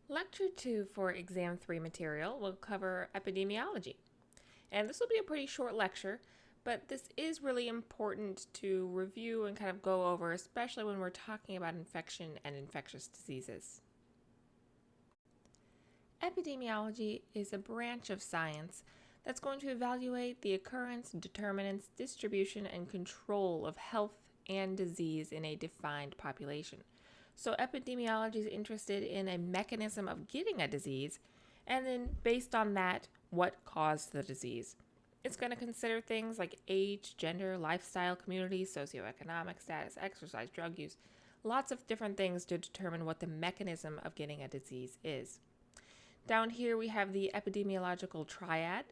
Lecture 2 for Exam 3 material will cover epidemiology. And this will be a pretty short lecture, but this is really important to review and kind of go over, especially when we're talking about infection and infectious diseases. Epidemiology is a branch of science that's going to evaluate the occurrence, determinants, distribution, and control of health and disease in a defined population. So epidemiology is interested in a mechanism of getting a disease, and then based on that, what caused the disease. It's going to consider things like age, gender, lifestyle, community, socioeconomic status, exercise, drug use, lots of different things to determine what the mechanism of getting a disease is. Down here we have the epidemiological triad,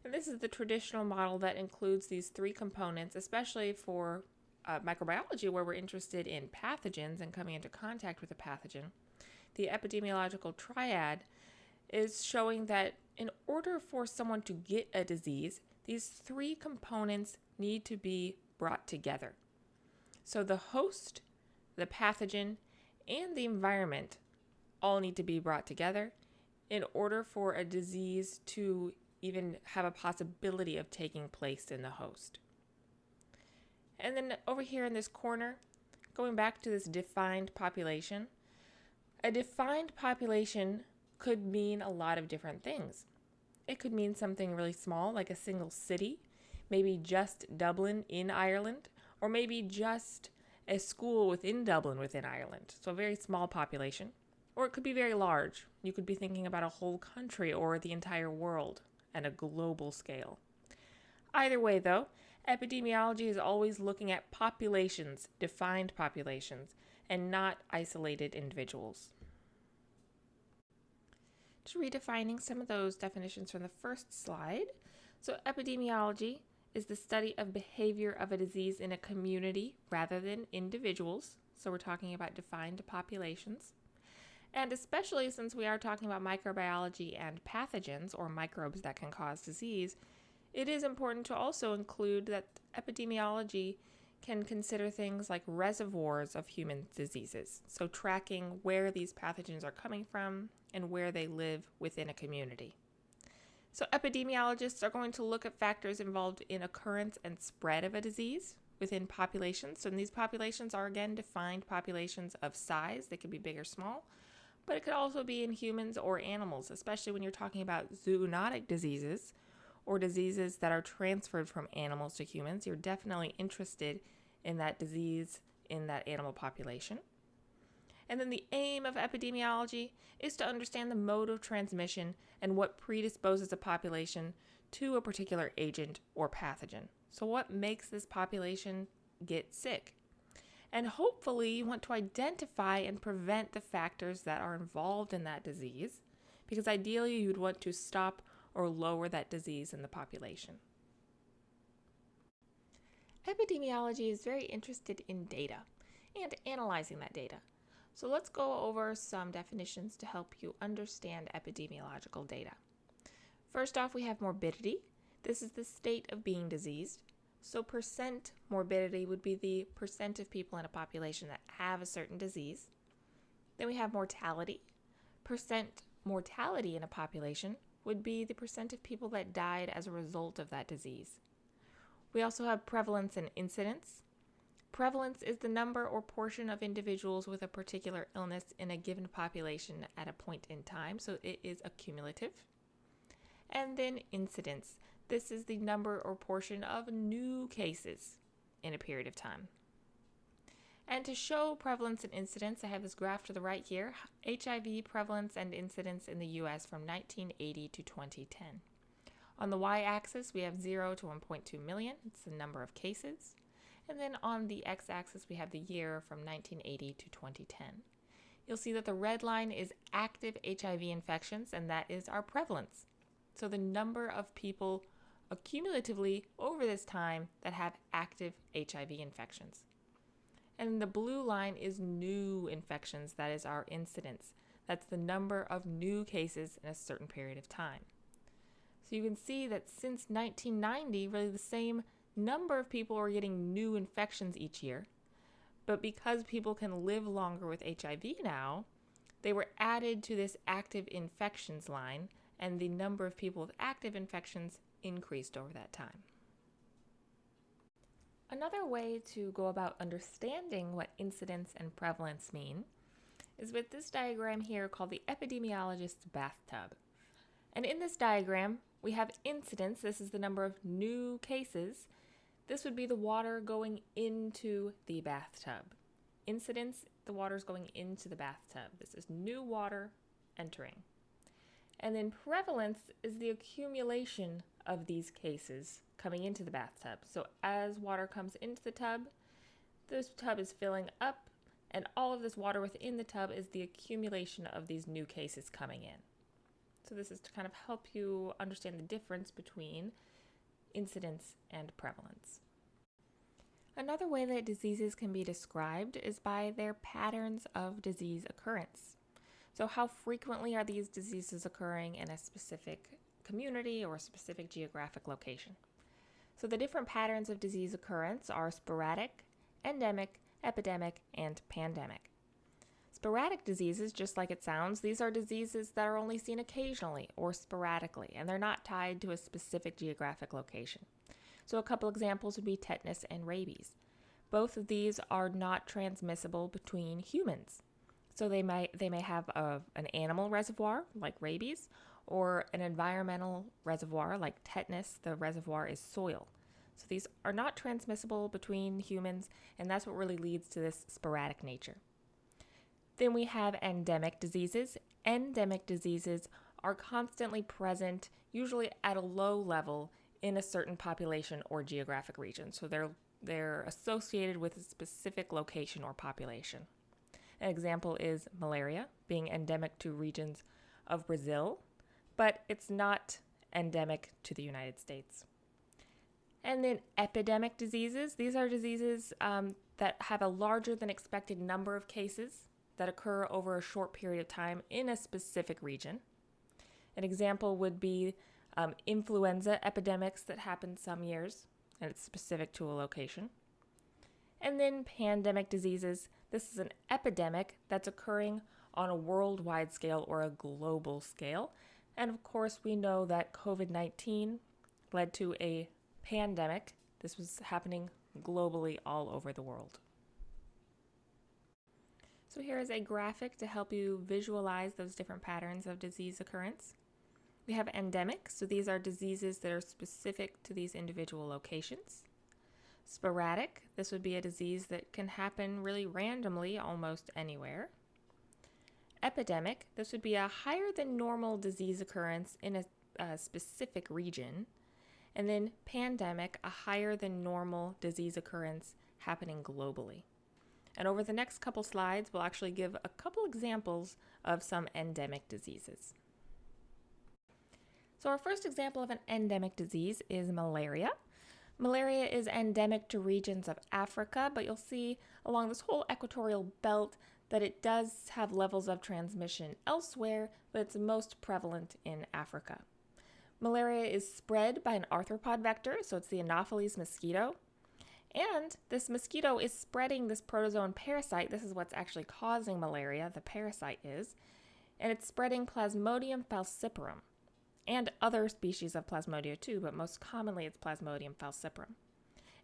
and this is the traditional model that includes these three components, especially for microbiology, where we're interested in pathogens and coming into contact with a pathogen. The epidemiological triad is showing that in order for someone to get a disease, these three components need to be brought together. So the host, the pathogen, and the environment all need to be brought together in order for a disease to even have a possibility of taking place in the host. And then over here in this corner, going back to this defined population, a defined population could mean a lot of different things. It could mean something really small, like a single city, maybe just Dublin in Ireland, or maybe just a school within Dublin within Ireland, so a very small population. Or it could be very large. You could be thinking about a whole country or the entire world at a global scale. Either way, though, epidemiology is always looking at populations, defined populations, and not isolated individuals. Just redefining some of those definitions from the first slide. So epidemiology is the study of behavior of a disease in a community rather than individuals. So we're talking about defined populations. And especially since we are talking about microbiology and pathogens, or microbes that can cause disease, it is important to also include that epidemiology can consider things like reservoirs of human diseases, so tracking where these pathogens are coming from and where they live within a community. So epidemiologists are going to look at factors involved in occurrence and spread of a disease within populations. So these populations are, again, defined populations of size. They could be big or small, but it could also be in humans or animals, especially when you're talking about zoonotic diseases or diseases that are transferred from animals to humans. You're definitely interested in that disease in that animal population. And then the aim of epidemiology is to understand the mode of transmission and what predisposes a population to a particular agent or pathogen. So what makes this population get sick? And hopefully you want to identify and prevent the factors that are involved in that disease, because ideally you'd want to stop or lower that disease in the population. Epidemiology is very interested in data and analyzing that data. So let's go over some definitions to help you understand epidemiological data. First off, we have morbidity. This is the state of being diseased. So percent morbidity would be the percent of people in a population that have a certain disease. Then we have mortality. Percent mortality in a population would be the percent of people that died as a result of that disease. We also have prevalence and incidence. Prevalence is the number or portion of individuals with a particular illness in a given population at a point in time, so it is accumulative. And then incidence. This is the number or portion of new cases in a period of time. And to show prevalence and incidence, I have this graph to the right here, HIV prevalence and incidence in the US from 1980 to 2010. On the y-axis, we have 0 to 1.2 million. It's the number of cases. And then on the x-axis, we have the year from 1980 to 2010. You'll see that the red line is active HIV infections, and that is our prevalence. So the number of people accumulatively over this time that have active HIV infections. And the blue line is new infections. That is our incidence. That's the number of new cases in a certain period of time. So you can see that since 1990, really the same number of people are getting new infections each year. But because people can live longer with HIV now, they were added to this active infections line, and the number of people with active infections increased over that time. Another way to go about understanding what incidence and prevalence mean is with this diagram here called the epidemiologist's bathtub. And in this diagram, we have incidence. This is the number of new cases. This would be the water going into the bathtub. Incidence, the water is going into the bathtub. This is new water entering. And then prevalence is the accumulation of these cases coming into the bathtub. So as water comes into the tub, this tub is filling up, and all of this water within the tub is the accumulation of these new cases coming in. So this is to kind of help you understand the difference between incidence and prevalence. Another way that diseases can be described is by their patterns of disease occurrence. So how frequently are these diseases occurring in a specific community or a specific geographic location? So the different patterns of disease occurrence are sporadic, endemic, epidemic, and pandemic. Sporadic diseases, just like it sounds, these are diseases that are only seen occasionally or sporadically, and they're not tied to a specific geographic location. So a couple examples would be tetanus and rabies. Both of these are not transmissible between humans. So they may have an animal reservoir, like rabies, or an environmental reservoir, like tetanus. The reservoir is soil. So these are not transmissible between humans, and that's what really leads to this sporadic nature. Then we have endemic diseases. Endemic diseases are constantly present, usually at a low level in a certain population or geographic region. So they're associated with a specific location or population. An example is malaria, being endemic to regions of Brazil, but it's not endemic to the United States. And then epidemic diseases. These are diseases that have a larger than expected number of cases that occur over a short period of time in a specific region. An example would be influenza epidemics that happen some years, and it's specific to a location. And then pandemic diseases. This is an epidemic that's occurring on a worldwide scale or a global scale. And of course, we know that COVID-19 led to a pandemic. This was happening globally all over the world. So here is a graphic to help you visualize those different patterns of disease occurrence. We have endemic, so these are diseases that are specific to these individual locations. Sporadic, this would be a disease that can happen really randomly almost anywhere. Epidemic, this would be a higher than normal disease occurrence in a specific region. And then pandemic, a higher than normal disease occurrence happening globally. And over the next couple slides, we'll actually give a couple examples of some endemic diseases. So our first example of an endemic disease is malaria. Malaria is endemic to regions of Africa, but you'll see along this whole equatorial belt that it does have levels of transmission elsewhere, but it's most prevalent in Africa. Malaria is spread by an arthropod vector, so it's the Anopheles mosquito. And this mosquito is spreading this protozoan parasite. This is what's actually causing malaria, the parasite is. And it's spreading Plasmodium falciparum and other species of Plasmodia too, but most commonly it's Plasmodium falciparum.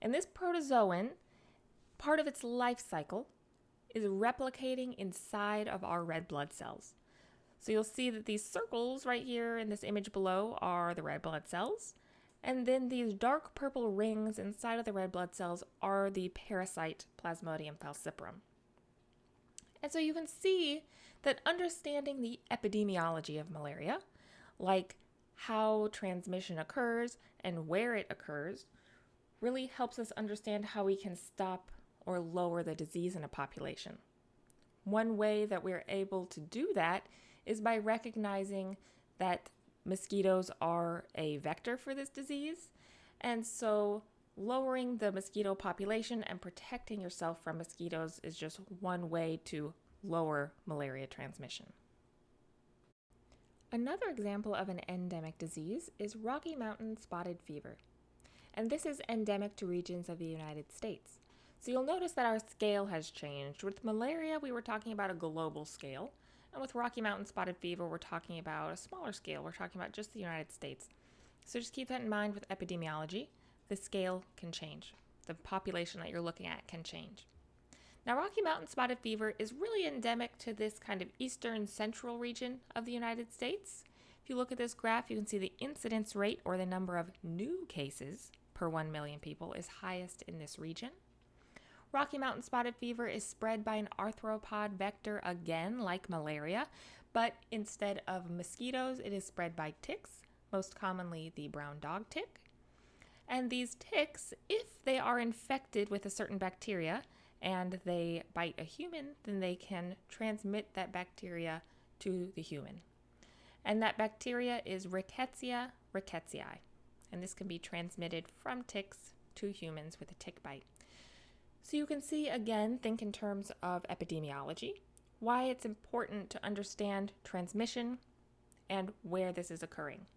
And this protozoan, part of its life cycle, is replicating inside of our red blood cells. So you'll see that these circles right here in this image below are the red blood cells. And then these dark purple rings inside of the red blood cells are the parasite Plasmodium falciparum. And so you can see that understanding the epidemiology of malaria, like how transmission occurs and where it occurs, really helps us understand how we can stop or lower the disease in a population. One way that we're able to do that is by recognizing that mosquitoes are a vector for this disease, and so lowering the mosquito population and protecting yourself from mosquitoes is just one way to lower malaria transmission. Another example of an endemic disease is Rocky Mountain spotted fever, and this is endemic to regions of the United States. So you'll notice that our scale has changed. With malaria, we were talking about a global scale, And with Rocky Mountain spotted fever, we're talking about a smaller scale. We're talking about just the United States. So just keep that in mind with epidemiology. The scale can change. The population that you're looking at can change. Now, Rocky Mountain spotted fever is really endemic to this kind of eastern central region of the United States. If you look at this graph, you can see the incidence rate, or the number of new cases per 1 million people, is highest in this region. Rocky Mountain spotted fever is spread by an arthropod vector, again, like malaria, but instead of mosquitoes, it is spread by ticks, most commonly the brown dog tick. And these ticks, if they are infected with a certain bacteria and they bite a human, then they can transmit that bacteria to the human. And that bacteria is Rickettsia rickettsii. And this can be transmitted from ticks to humans with a tick bite. So you can see, again, think in terms of epidemiology, why it's important to understand transmission and where this is occurring.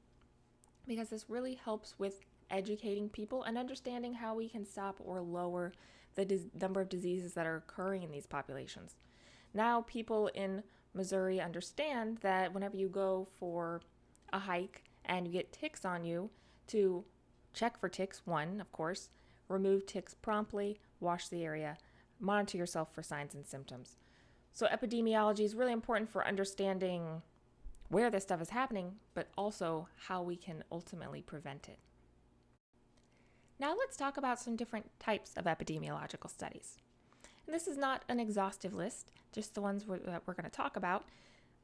Because this really helps with educating people and understanding how we can stop or lower the number of diseases that are occurring in these populations. Now people in Missouri understand that whenever you go for a hike and you get ticks on you, to check for ticks, one, of course, remove ticks promptly, wash the area, monitor yourself for signs and symptoms. So epidemiology is really important for understanding where this stuff is happening, but also how we can ultimately prevent it. Now let's talk about some different types of epidemiological studies. And this is not an exhaustive list, just the ones that we're going to talk about,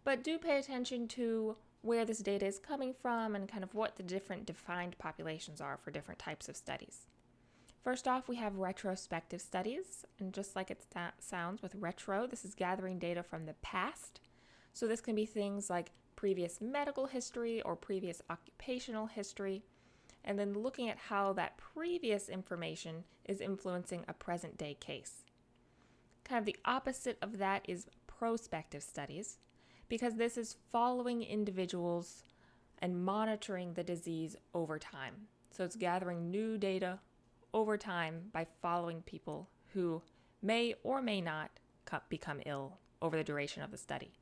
but do pay attention to where this data is coming from and kind of what the different defined populations are for different types of studies. First off, we have retrospective studies, and just like it sounds with retro, this is gathering data from the past. So this can be things like previous medical history or previous occupational history, and then looking at how that previous information is influencing a present day case. Kind of the opposite of that is prospective studies, because this is following individuals and monitoring the disease over time. So it's gathering new data over time by following people who may or may not become ill over the duration of the study.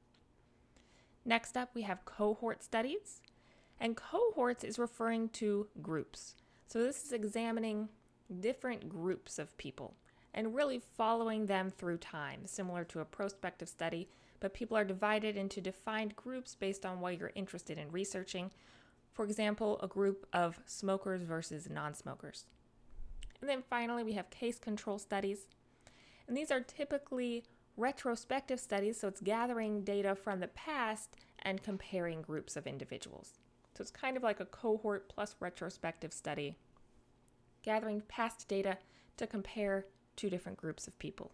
Next up, we have cohort studies. And cohorts is referring to groups. So this is examining different groups of people and really following them through time, similar to a prospective study, but people are divided into defined groups based on what you're interested in researching. For example, a group of smokers versus non-smokers. And then finally, we have case control studies. And these are typically retrospective studies, so it's gathering data from the past and comparing groups of individuals. So it's kind of like a cohort plus retrospective study, gathering past data to compare two different groups of people.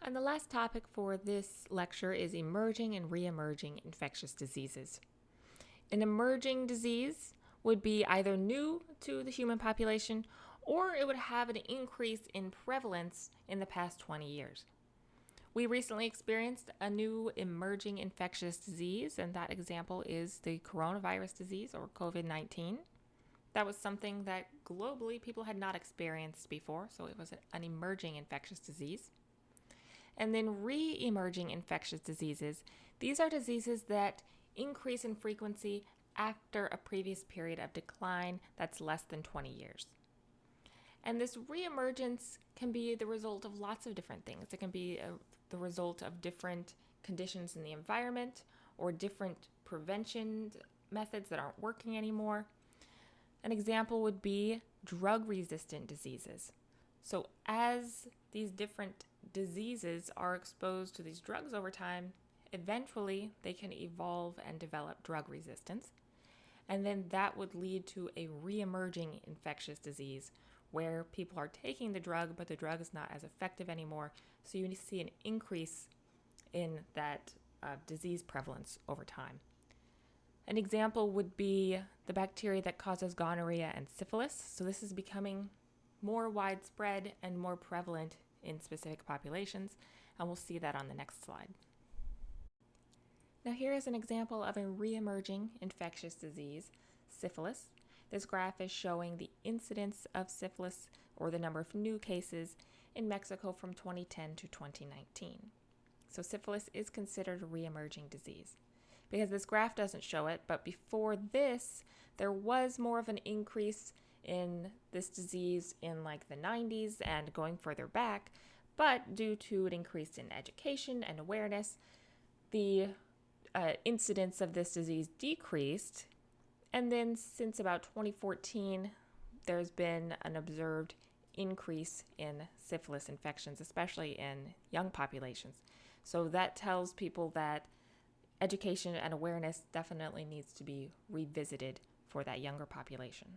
And the last topic for this lecture is emerging and re-emerging infectious diseases. An emerging disease would be either new to the human population or it would have an increase in prevalence in the past 20 years. We recently experienced a new emerging infectious disease, and that example is the coronavirus disease, or COVID-19. That was something that globally people had not experienced before, so it was an emerging infectious disease. And then re-emerging infectious diseases. These are diseases that increase in frequency after a previous period of decline that's less than 20 years. And this reemergence can be the result of lots of different things. It can be the result of different conditions in the environment or different prevention methods that aren't working anymore. An example would be drug-resistant diseases. So as these different diseases are exposed to these drugs over time, eventually they can evolve and develop drug resistance. And then that would lead to a re-emerging infectious disease where people are taking the drug, but the drug is not as effective anymore. So you see an increase in that disease prevalence over time. An example would be the bacteria that causes gonorrhea and syphilis. So this is becoming more widespread and more prevalent in specific populations, and we'll see that on the next slide. Now here is an example of a re-emerging infectious disease, syphilis. This graph is showing the incidence of syphilis, or the number of new cases, in Mexico from 2010 to 2019. So syphilis is considered a re-emerging disease. Because this graph doesn't show it, but before this, there was more of an increase in this disease in like the 90s and going further back, but due to an increase in education and awareness, the incidence of this disease decreased. And then since about 2014, there's been an observed increase in syphilis infections, especially in young populations. So that tells people that education and awareness definitely needs to be revisited for that younger population.